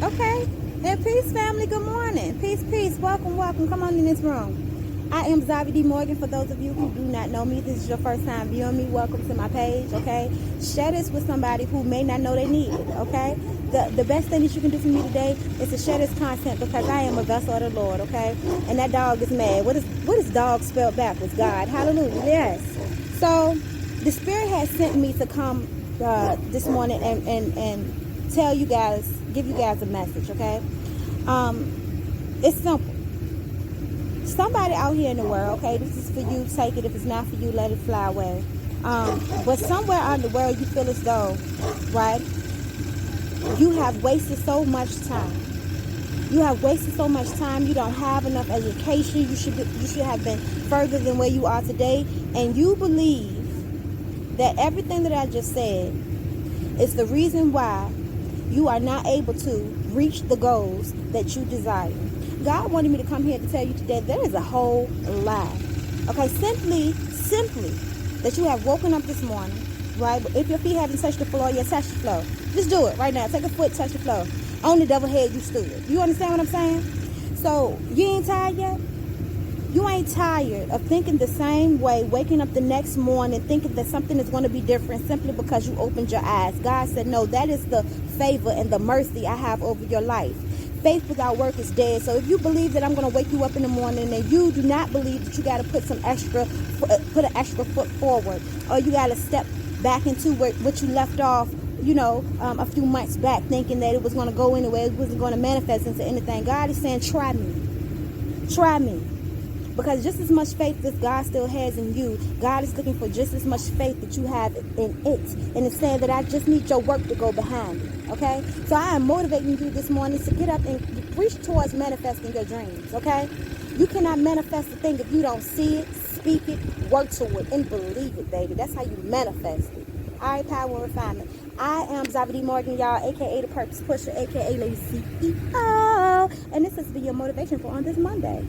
Okay. And peace, family. Good morning. Peace, peace. Welcome, welcome. Come on in this room. I am Xave D. Morgan. For those of you who do not know me, this is your first time viewing me. Welcome to my page, okay? Share this with somebody who may not know they need it, okay? The best thing that you can do for me today is to share this content because I am a vessel of the Lord, okay? And that dog is mad. What is dog spelled backwards? God. Hallelujah. Yes. So the Spirit has sent me to come this morning and tell you guys, give you guys a message, okay? It's simple. Somebody out here in the world, okay, this is for you, take it. If it's not for you, let it fly away. But somewhere out in the world, you feel as though, right, you have wasted so much time. You have wasted so much time. You don't have enough education. You should have been further than where you are today. And you believe that everything that I just said is the reason why you are not able to reach the goals that you desire. God wanted me to come here to tell you today there is a whole lie. Okay, simply that you have woken up this morning, right? But if your feet haven't touched the floor, you touch the floor. Just do it right now. Take a foot, touch the floor. On the devil head you stood. You understand what I'm saying? So you ain't tired yet? You ain't tired of thinking the same way, waking up the next morning thinking that something is going to be different simply because you opened your eyes. God said, no, that is the favor and the mercy I have over your life. Faith without work is dead. So if you believe that I'm going to wake you up in the morning and you do not believe that you got to put an extra foot forward, or you got to step back into what you left off, a few months back, thinking that it was going to go anywhere, it wasn't going to manifest into anything. God is saying, try me. Because just as much faith that God still has in you, God is looking for just as much faith that you have in it. And it's saying that I just need your work to go behind it. Okay? So I am motivating you this morning to get up and reach towards manifesting your dreams. Okay? You cannot manifest a thing if you don't see it, speak it, work to it, and believe it, baby. That's how you manifest it. All right, power and refinement. I am Xave D. Morgan, y'all, a.k.a. The Purpose Pusher, a.k.a. LadyCEO. And this has been your motivation for on this Monday.